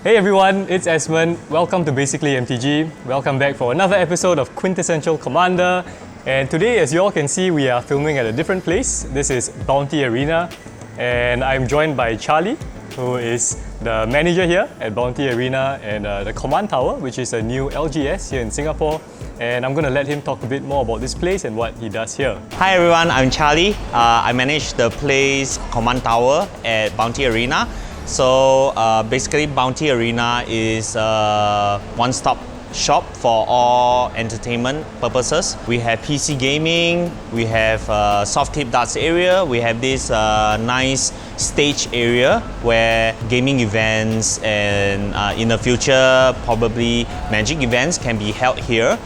Hey everyone, it's Esmond. Welcome to Basically MTG. Welcome back for another episode of Quintessential Commander. And today, as you all can see, we are filming at a different place. This is Bounty Arena. And I'm joined by Charlie, who is the manager here at Bounty Arena and the Command Tower, which is a new LGS here in Singapore. And I'm going to let him talk a bit more about this place and what he does here. Hi everyone, I'm Charlie. I manage the place Command Tower at Bounty Arena. So basically Bounty Arena is a one-stop shop for all entertainment purposes. We have PC gaming, we have soft tip darts area, we have this nice stage area where gaming events and in the future probably magic events can be held here.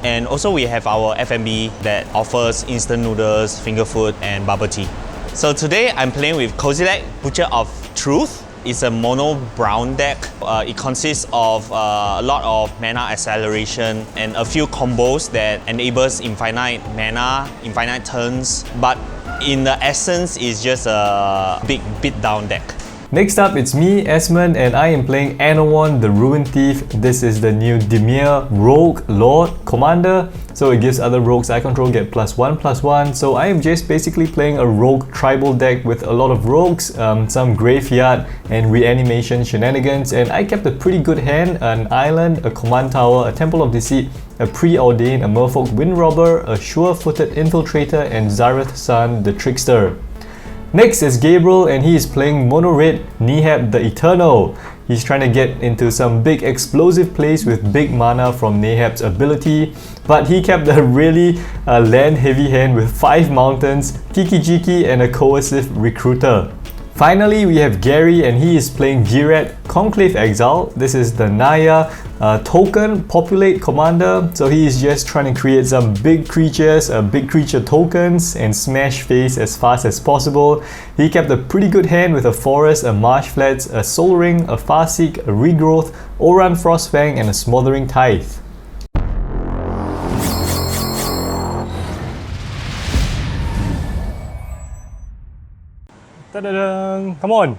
And also we have our F&B that offers instant noodles, finger food and bubble tea. So today I'm playing with Kozilek, Butcher of Truth. It's a mono brown deck. It consists of a lot of mana acceleration and a few combos that enables infinite mana, infinite turns. But in the essence, it's just a big beatdown deck. Next up, it's me, Esmond, and I am playing Anowon, the Ruined Thief. This is the new Dimir Rogue Lord Commander. So it gives other rogues I control get +1/+1. So I am just basically playing a rogue tribal deck with a lot of rogues, some graveyard and reanimation shenanigans. And I kept a pretty good hand: an island, a command tower, a temple of deceit, a preordained, a merfolk windrobber, a sure-footed infiltrator, and Zareth Sun, the trickster. Next is Gabriel, and he is playing mono red Neheb the Eternal. He's trying to get into some big explosive plays with big mana from Neheb's ability, but he kept a really land heavy hand with 5 mountains, Kiki Jiki, and a coercive recruiter. Finally, we have Gary, and he is playing Ghired, Conclave Exile. This is the Naya token populate commander. So he is just trying to create some big creatures, big creature tokens, and smash face as fast as possible. He kept a pretty good hand with a forest, a marsh flats, a soul ring, a farseek, a regrowth, Oran Frostfang, and a smothering tithe. Ta-da-dang. Come on.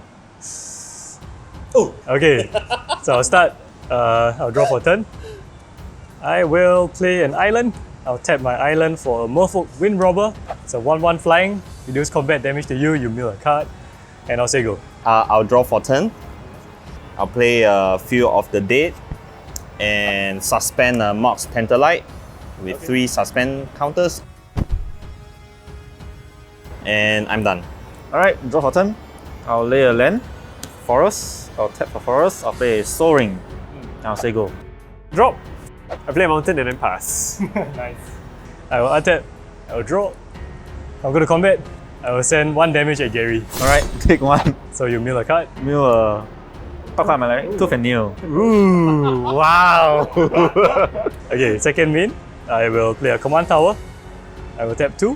Oh. Okay, so I'll start. I'll draw for a turn. I will play an island. I'll tap my island for a Merfolk Windrobber. It's a 1/1 flying. Reduce combat damage to you, you mill a card. And I'll say go. I'll draw for turn. I'll play a Few of the Dead and suspend a Mox Tantalite with 3 suspend counters. And I'm done. Alright, draw for turn. I'll lay a land, forest. I'll tap for forest. I'll play a soul ring. I'll say go. Drop. I play a mountain and then pass. Nice. I will untap. I will draw. I'll go to combat. I will send 1 damage at Gary. Alright, take 1. So you mill a card. Mill a top card, right? Tooth and nail. Ooh, wow! Okay, second main. I will play a command tower. I will tap 2.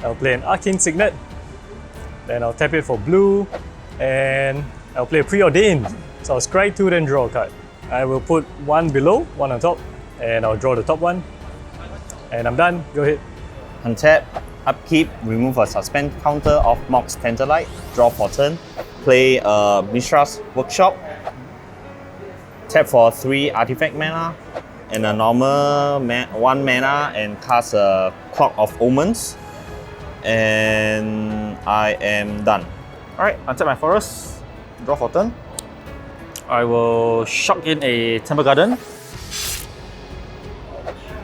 I'll play an arcane signet. Then I'll tap it for blue, and I'll play a preordained. So I'll scry 2, then draw a card. I will put 1 below, 1 on top, and I'll draw the top one. And I'm done. Go ahead. Untap, upkeep, remove a suspend counter of Mox Tantalite, draw for turn, play a Mishra's Workshop, tap for 3 artifact mana, and a normal 1 mana, and cast a Clock of Omens. And I am done. Alright, untap my forest. Draw for turn. I will shock in a Temple Garden.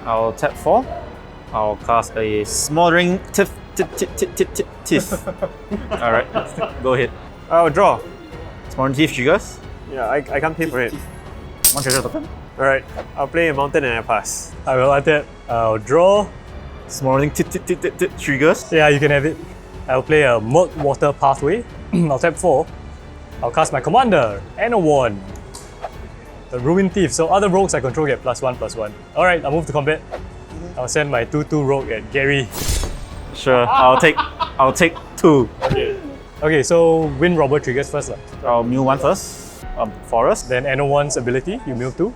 I'll tap 4. I'll cast a Smothering Tiff. Alright, go ahead. I'll draw. Smothering Tiff triggers. Yeah, I can't pay for it. 1 treasure token. Alright, I'll play a mountain and I pass. I will untap. I'll draw. Smothering triggers. Yeah, you can have it. I'll play a Murk Water Pathway. I'll tap 4. I'll cast my commander, Anowon, the Ruined Thief. So other rogues I control get +1/+1. Alright, I'll move to combat. I'll send my 2/2 rogue at Gary. Sure, I'll take 2. Okay, so Windrobber triggers first. I'll mill 1 first. Forest. Then Anowon's ability, you mill 2.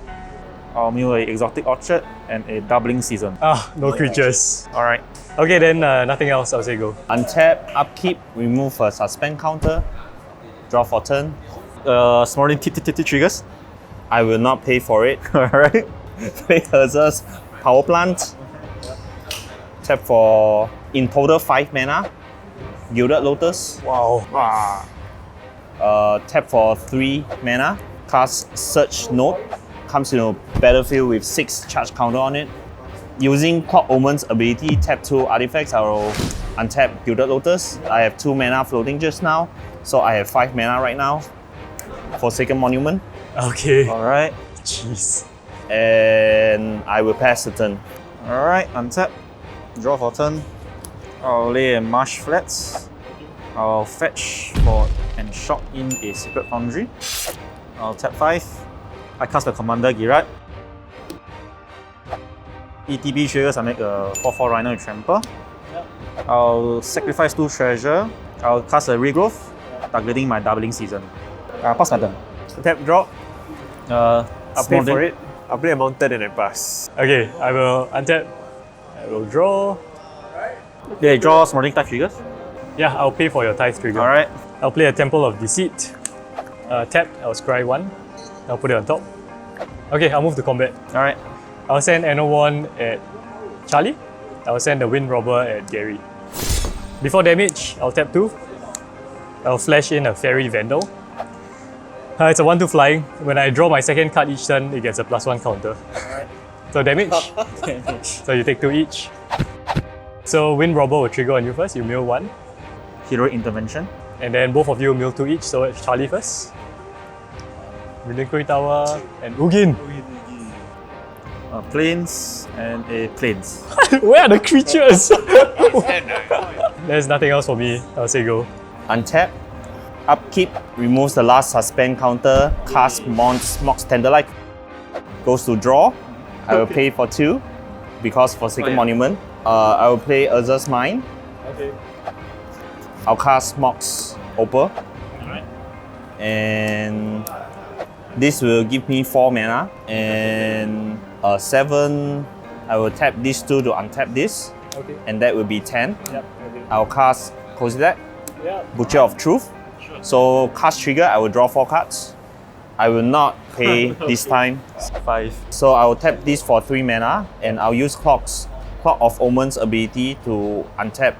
I'll mill a Exotic Orchard and a Doubling Season. Ah, no creatures. Alright. Okay, then nothing else, I'll say go. Untap, upkeep, remove a suspend counter, draw for turn. Smoldering triggers. I will not pay for it. Alright. Play Urza's Power Plant. Tap for, in total, 5 mana. Gilded Lotus. Wow. Tap for 3 mana. Cast Search Node. Comes in a battlefield with 6 charge counter on it. Using Clock Omen's ability, tap 2 artifacts, I will untap Gilded Lotus. I have 2 mana floating just now, so I have 5 mana right now. Forsaken Monument. Okay. Alright. Jeez. And I will pass the turn. Alright, untap. Draw for turn. I'll lay a Marsh Flats. I'll fetch for and shot in a Secret Foundry. I'll tap 5. I cast the Commander Ghired. ETB triggers, I make a 4/4 Rhino with Trample. I'll sacrifice 2 treasure. I'll cast a Regrowth, targeting my doubling season. Pass my turn. Tap drop. Uh, I'll pay for it. I'll play a mountain and I pass. Okay, I will untap. I will draw. Yeah, draw Smoldering type triggers. Yeah, I'll pay for your Tithe trigger. Alright. I'll play a Temple of Deceit. Tap, I'll scry 1. I'll put it on top. Okay, I'll move to combat. Alright. I'll send Anowon at Charlie. I'll send the Wind Robber at Gary. Before damage, I'll tap 2. I'll flash in a Fairy Vandal. It's a 1/2 flying. When I draw my second card each turn, it gets a +1 counter. So damage. So you take 2 each. So Wind Robber will trigger on you first. You mill 1. Heroic Intervention. And then both of you mill 2 each. So it's Charlie first. Relinquish Tower and Ugin. Plains and a Plains. Where are the creatures? There's nothing else for me. I'll say go. Untap. Upkeep removes the last suspend counter. Cast Mox Tenderlight. Goes to draw. I will pay for 2 because Forsaken Monument. I will play Urza's Mine. Okay. I'll cast Mox Opal. And this will give me 4 mana. And 7, I will tap these 2 to untap this. Okay. And that will be 10. Yep. Okay. I'll cast Kozilek, Yeah. Butcher of Truth. So cast trigger, I will draw 4 cards. I will not pay this time. 5. So I will tap this for 3 mana and I'll use Clock of Omen's ability to untap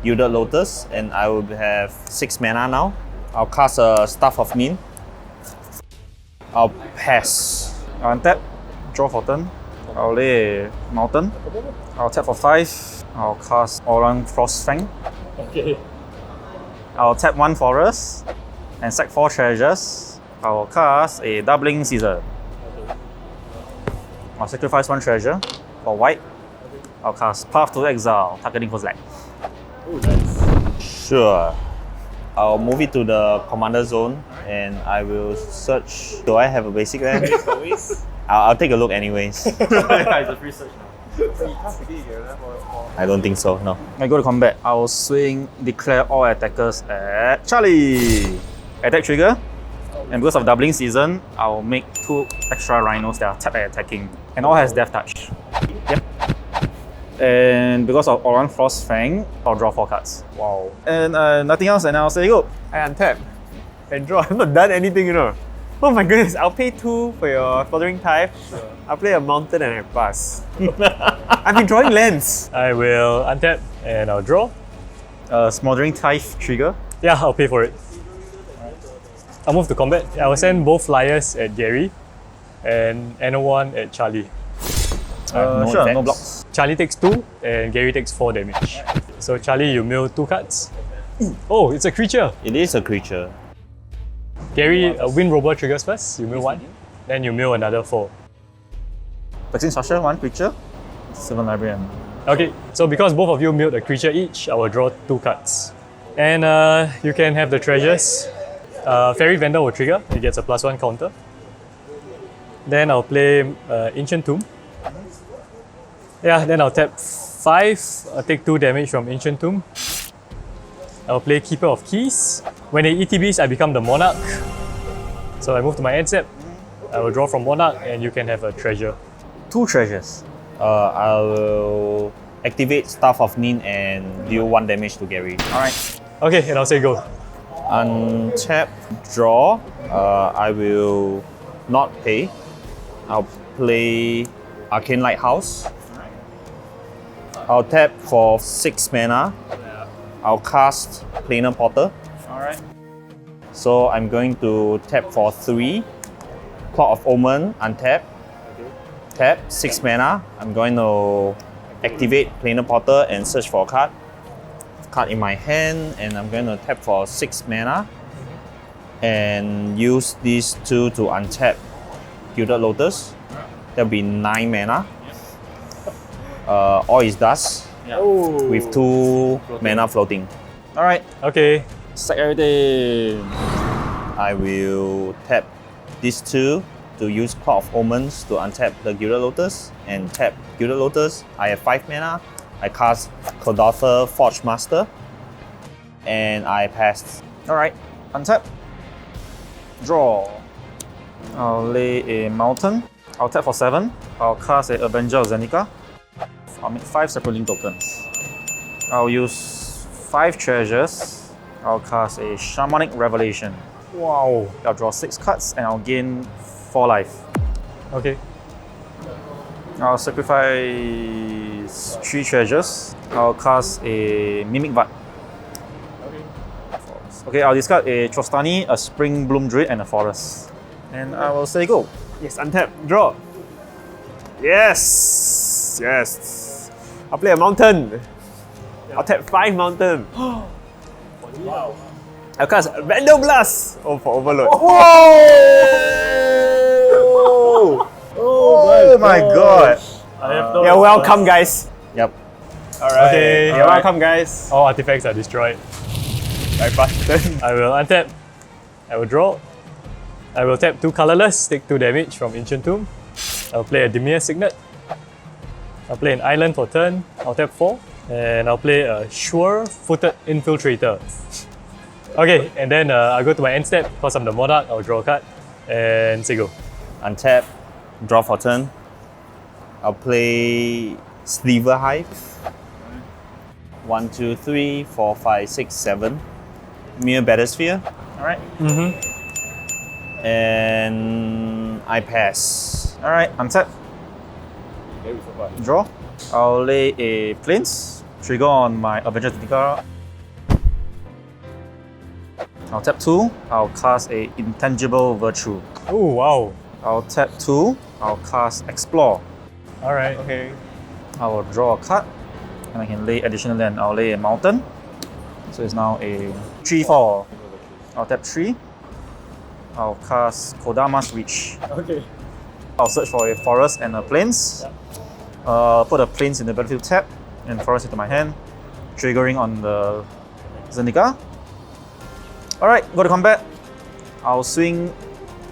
Gilded Lotus and I will have 6 mana now. I'll cast a Staff of Nin. I'll pass. I'll untap. Draw for turn. I'll lay a Mountain. I'll tap for 5. I'll cast Orang Frostfang. Okay. I'll tap 1 Forest and sack 4 treasures. I will cast a Doubling Season. I'll sacrifice 1 treasure for white. I'll cast Path to Exile, targeting Kozilek. Sure. I'll move it to the commander zone and I will search. Do I have a basic land? I'll take a look anyways. It's a free search now. I don't think so, no. I go to combat. I will swing, declare all attackers at Charlie. Attack trigger. And because of doubling season, I will make 2 extra rhinos that are tapped at attacking. And all has Death Touch. Yep. And because of Oran Frostfang, I'll draw 4 cards. Wow. And nothing else, and I'll say go. I untap and draw. I've not done anything, you know. Oh my goodness, I'll pay 2 for your Smoldering Type. I'll play a mountain and I pass. I've been drawing lands. I will untap and I'll draw. Smoldering Tithe trigger. Yeah, I'll pay for it. I'll move to combat. I will send both flyers at Gary and Anowon at Charlie. Sure, effects. no blocks. Charlie takes 2 and Gary takes 4 damage. So Charlie, you mill 2 cards. Oh, it's a creature. It is a creature. Gary, Wind Robber triggers first. You mill 1. Then you mill another 4. Vaccine Structure, 1 creature. Sylvan Librarian. Okay, so because both of you milled a creature each, I will draw 2 cards. And you can have the treasures. Fairy Vandal will trigger. It gets a +1 counter. Then I'll play Ancient Tomb. Yeah, then I'll tap 5. I'll take 2 damage from Ancient Tomb. I'll play Keeper of Keys. When it ETBs, I become the Monarch. So I move to my end step. I will draw from Monarch and you can have a treasure. 2 treasures. I will activate Staff of Nin and deal 1 damage to Gary. Alright. Okay, and I'll say go. Untap, draw. I will not pay. I'll play Arcane Lighthouse. I'll tap for 6 mana. I'll cast Planar Portal. Alright. So I'm going to tap for 3. Clock of Omen, untap. Tap, 6 mana. I'm going to activate Planar Portal and search for a card. Card in my hand, and I'm going to tap for 6 mana. And use these 2 to untap Gilded Lotus. That'll be 9 mana. All is dust with 2 mana floating. Alright. Okay. Sack everything. I will tap these 2 to use Clock of Omens to untap the Gilded Lotus and tap Gilded Lotus. I have 5 mana. I cast Kodotha Forge Master and I pass. Alright. Untap. Draw. I'll lay a mountain. I'll tap for 7. I'll cast a Avenger of Zendika. I'll make 5 separate link tokens. I'll use 5 treasures. I'll cast a Shamanic Revelation. Wow. I'll draw 6 cards and I'll gain 4 life. Okay. I'll sacrifice 3 treasures. I'll cast a Mimic Vat. Okay, I'll discard a Trostani, a Spring Bloom Druid, and a Forest. And I will say go. Yes, untap, draw. Yes! Yes. I'll play a mountain. I'll tap 5 mountain. Wow. I'll cast Vandal Blast! Oh, for overload. Oh my god. I have no You're welcome, guys. Yep. Alright. Okay. You're welcome, guys. All artifacts are destroyed. Right, faster. I will untap. I will draw. I will tap 2 colorless, take 2 damage from Ancient Tomb. I'll play a Dimir Signet. I'll play an island for turn. I'll tap 4. And I'll play a Sure-Footed Infiltrator. Okay, and then I'll go to my end step. Because I'm the Monarch, I'll draw a card. And say go. Untap, draw for turn. I'll play Sliver Hive. 1, 2, 3, 4, 5, 6, 7. Mere Battlesphere. Alright. And I pass. Alright, untap. Draw. I'll lay a Plains. Trigger on my Avenger Zendika. I'll tap 2. I'll cast a Intangible Virtue. Oh, wow. I'll tap 2. I'll cast Explore. Alright. Okay. I will draw a card. And I can lay additional land. I'll lay a mountain. So it's now a 3/4. I'll tap 3. I'll cast Kodama's Reach. Okay. I'll search for a forest and a plains. Put a plains in the battlefield tap and forest into my hand, triggering on the Zendika. Alright, go to combat. I'll swing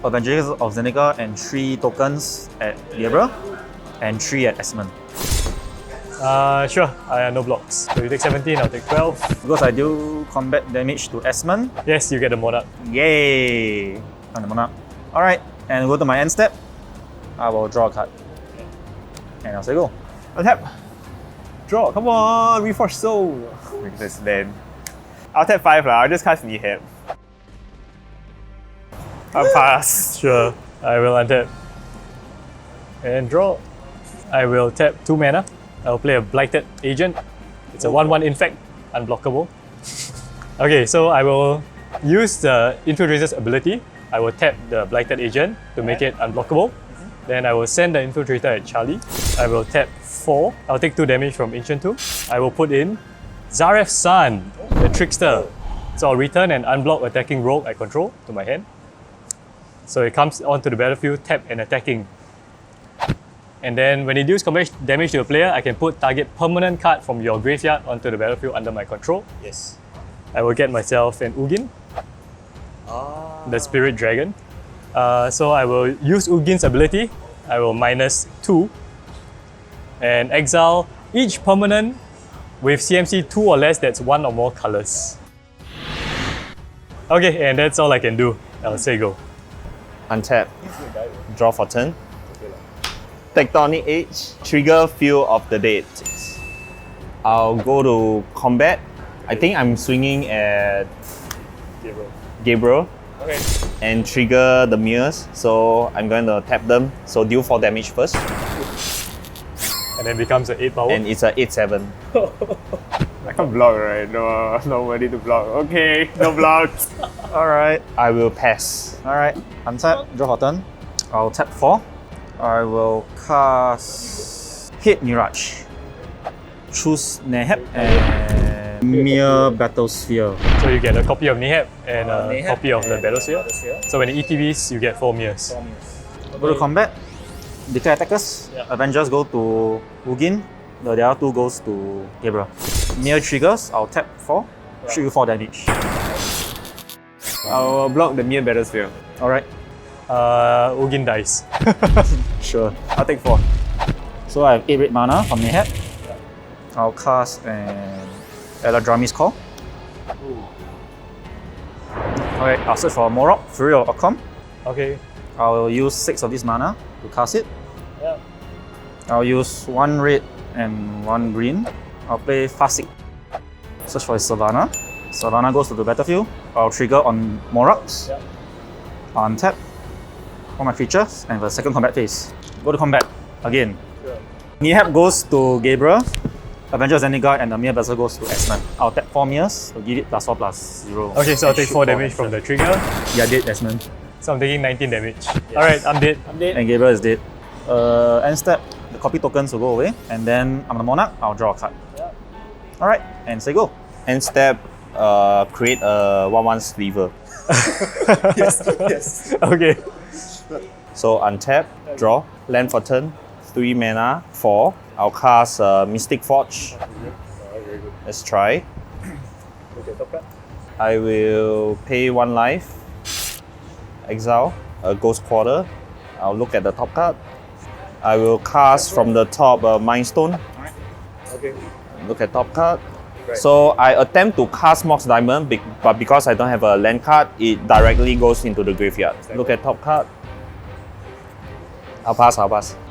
Avengers of Zendika and 3 tokens at Libra and 3 at Esmond. Sure. I have no blocks. So you take 17, I'll take 12. Because I do combat damage to Esmond, Yes, you get the Monarch. yay! I'm the Monarch. Alright, and go to my end step. I will draw a card. And I'll say go. Untap. Draw. Come on, Reforged Soul. This land. I'll tap 5 lah. I'll just cast Neheb. I'll pass. Sure. I will untap. And draw. I will tap 2 mana. I'll play a Blighted Agent. It's a 1/1 infect, unblockable. Okay, so I will use the Infiltrator's ability. I will tap the Blighted Agent to make it unblockable. Then I will send the Infiltrator at Charlie. I will tap 4. I'll take 2 damage from Ancient Tomb. I will put in Zaref's Son, the Trickster. So I'll return an unblocked attacking rogue I control to my hand. So it comes onto the battlefield, tap and attacking. And then when it deals combat damage to a player, I can put target permanent card from your graveyard onto the battlefield under my control. Yes. I will get myself an Ugin, the Spirit Dragon. So I will use Ugin's ability. I will -2 and exile each permanent with CMC 2 or less that's 1 or more colors. Okay, and that's all I can do. I'll say go. Untap, draw for turn. Tectonic Age, trigger Field of the Dead. I'll go to combat. I think I'm swinging at Gabriel. and trigger the mirrors. So I'm going to tap them. So deal 4 damage first. And then becomes an 8 power. And it's a 8/7. I can't block, right? No, nobody to block. Okay, no blocks. Alright. I will pass. Alright. Untap, draw for turn. I'll tap 4. I will cast Hit Mirage. Choose Neheb and Mere Battlesphere. So you get a copy of Neheb and a Neheb copy of the and Battlesphere. So when it ETBs, you get 4 mirrors. Go to combat. Declare attackers. Avengers go to Ugin. The other 2 goes to Gabriel. Mere triggers, I'll tap 4. Shoot you 4 damage. I'll block the mere Battlesphere. Alright. Ugin dies. Sure. I'll take 4. So I have 8 red mana from Neheb. I'll cast an Eladrami's Call. Alright, I'll search for Morok, Fury of Occam. Okay. I'll use 6 of this mana to cast it. I'll use 1 red and 1 green. I'll play Fasik. Search for Savannah. Savannah goes to the battlefield. I'll trigger on Moroks. Untap all my creatures and the second combat phase. Go to combat again. Neheb goes to Gabriel. Avengers Zenigard and the Mere Vessel goes to X-Men. I'll tap 4 Meres to give it +4/+0. Okay, so I'll take Shoot 4 damage from the trigger. Yeah, dead X-Men. So I'm taking 19 damage. Alright, I'm dead. And Gabriel is dead. End step, the copy tokens will go away. And then I'm the Monarch, I'll draw a card. Alright, and say go. End step, create a 1/1 Sliver. Yes. Okay. So untap, draw, land for turn, 3 mana, 4. I'll cast Mystic Forge. Let's try. I will pay 1 life, exile a Ghost Quarter. I'll look at the top card. I will cast from the top Mind Stone. Look at top card. So I attempt to cast Mox Diamond, but because I don't have a land card, it directly goes into the graveyard. Look at top card. I'll pass.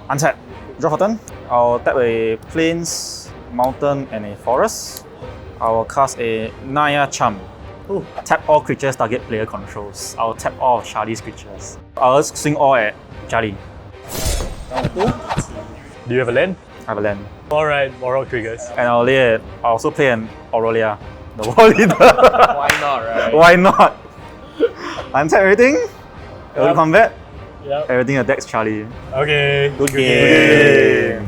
Untap, draw for turn. I'll tap a Plains, Mountain, and a Forest. I will cast a Naya Charm. Tap all creatures target player controls. I'll tap all of Charlie's creatures. I'll swing all at Charlie. Do you have a land? I have a land. Alright, Morok triggers. And I'll also play an Aurelia, the War Leader. Why not, right? Why not? Untap everything. Go to combat. Yep. Everything attacks Charlie. Okay. Good game.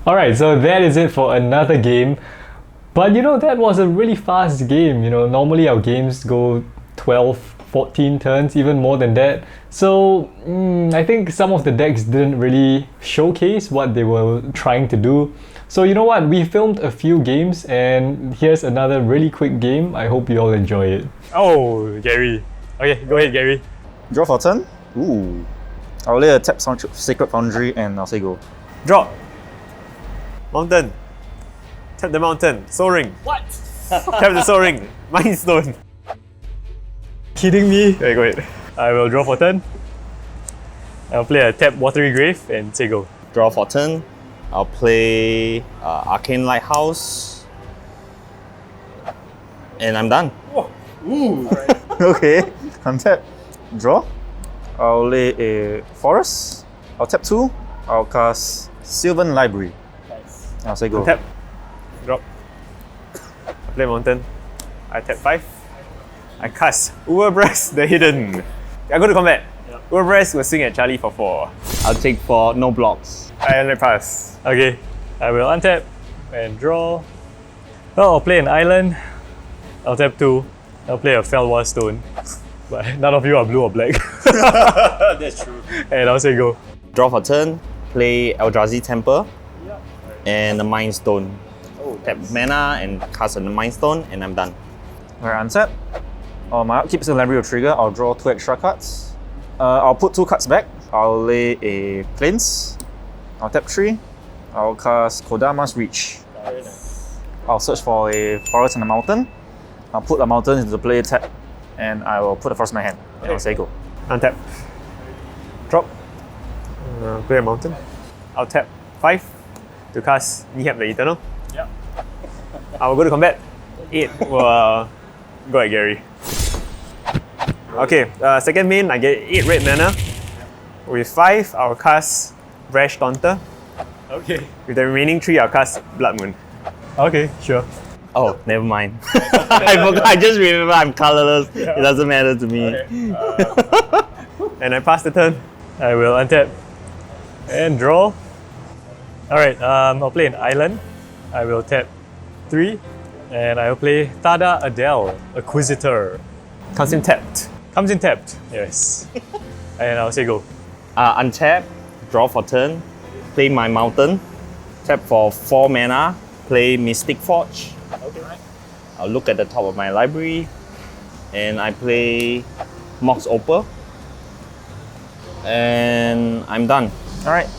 Alright, so that is it for another game. But you know, that was a really fast game. You know, normally our games go 12, 14 turns, even more than that. So I think some of the decks didn't really showcase what they were trying to do. So you know what, we filmed a few games and here's another really quick game. I hope you all enjoy it. Oh, Gary. Okay, go ahead, Gary. Draw for turn. Ooh. I'll lay a tap Sacred Foundry and I'll say go. Draw. Mountain. Tap the mountain. Soul Ring. What? Tap the Soul Ring. Mind Stone. Kidding me? Okay, go ahead. I will draw for turn. I'll play a tap Watery Grave and say go. Draw for turn. I'll play Arcane Lighthouse. And I'm done. Okay. Untap. Draw. I'll lay a Forest. I'll tap 2. I'll cast Sylvan Library. Nice. I'll say go. Tap. Drop. I play mountain. I tap 5. I cast Uberbreast the Hidden. I go to combat. Uberbreast will swing at Charlie for 4. I'll take 4, no blocks. I let pass. Okay, I will untap and draw. Well, I'll play an island. I'll tap 2. I'll play a Felwa Stone. But none of you are blue or black. That's true. And I'll say go. Draw for turn, play Eldrazi Temple and a Mind Stone. Tap mana and cast a Mind Stone and I'm done. Alright, untap. My upkeep Sylvan Library will trigger. I'll draw 2 extra cards. I'll put 2 cards back. I'll lay a Plains. I'll tap 3. I'll cast Kodama's Reach. I'll search for a Forest and a Mountain. I'll put a Mountain into the play tap. And I will put a Forest in my hand. And I'll say go. Untap. Drop. Play a mountain. I'll tap 5 to cast Neheb the Eternal. I will go to combat. 8 will go at Gary. Okay, second main, I get 8 red mana. With 5, I'll cast Rash Taunter. Okay. With the remaining 3, I'll cast Blood Moon. Okay, sure. Oh, never mind. I forgot. I just remember I'm colorless. It doesn't matter to me. And I pass the turn. I will untap and draw. Alright, I'll play an island. I will tap 3 and I'll play Tada Adele, Acquisitor. Comes in tapped. Comes in tapped, yes. And I'll say go. Untap, draw for turn, play my mountain, tap for 4 mana, play Mystic Forge. I'll look at the top of my library and I play Mox Opal. And I'm done. Alright,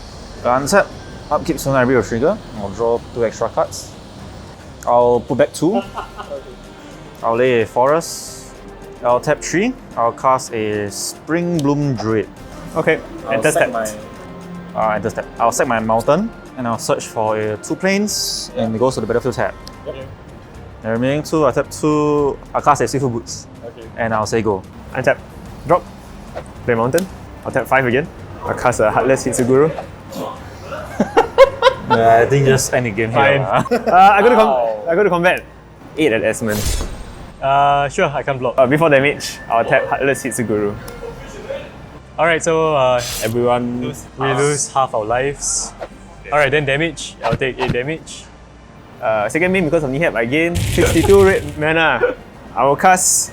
untap. Upkeep Stone Library will trigger. I'll draw 2 extra cards. I'll put back 2. I'll lay a forest. I'll tap 3. I'll cast a Spring Bloom Druid. Okay, enter sack tapped. enter step. I'll sack my mountain and I'll search for 2 planes and it goes to the battlefield tab. The remaining 2, I'll tap 2. I'll cast a Seafood Boots. And I'll say go. Untap. Drop. Play mountain. I'll tap 5 again. I'll cast a Heartless Hitsuguru. I think just end the game Fine. here. I go to combat. 8 at Esmond. Sure, I can block. Before damage, I'll tap Heartless Hitsuguru. Alright, so Everyone we lose half our lives. Alright, then damage. I'll take 8 damage. Second main, because of Neheb, I gain 62 red mana. I will cast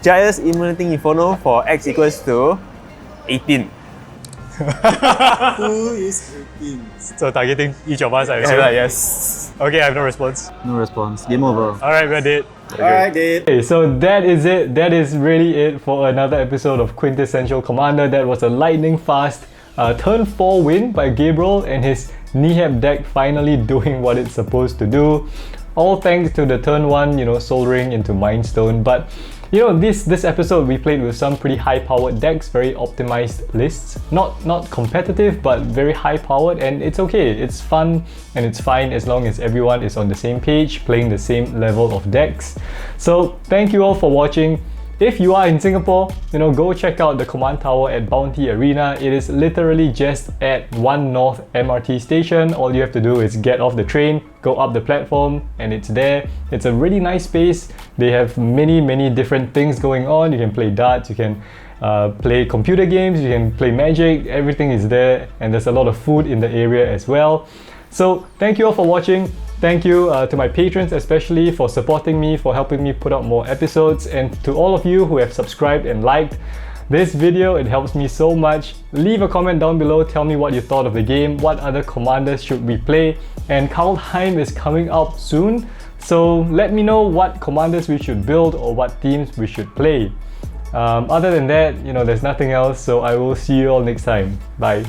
Giant's Immunity Inferno for X equals to 18. So targeting each of us, I assume. Yes. Okay, I have no response. No response. Game over. Alright, we're dead. Alright, dead. Okay, so that is it. That is really it for another episode of Quintessential Commander. That was a lightning fast turn 4 win by Gabriel and his Neheb deck finally doing what it's supposed to do. All thanks to the turn 1, Soul Ring into Mind Stone. But this episode we played with some pretty high-powered decks, very optimized lists. Not competitive, but very high-powered, and it's okay. It's fun and it's fine as long as everyone is on the same page, playing the same level of decks. So thank you all for watching. If you are in Singapore, go check out the command tower at Bounty Arena. It is literally just at 1 North MRT station. All you have to do is get off the train, go up the platform, and it's there. It's a really nice space. They have many different things going on. You can play darts, you can play computer games, you can play Magic. Everything is there, and there's a lot of food in the area as well. So thank you all for watching. Thank you to my patrons especially for supporting me, for helping me put out more episodes, and to all of you who have subscribed and liked this video. It helps me so much. Leave a comment down below, tell me what you thought of the game, what other commanders should we play, and Kaldheim is coming up soon, so let me know what commanders we should build or what teams we should play. Other than that, there's nothing else, so I will see you all next time. Bye.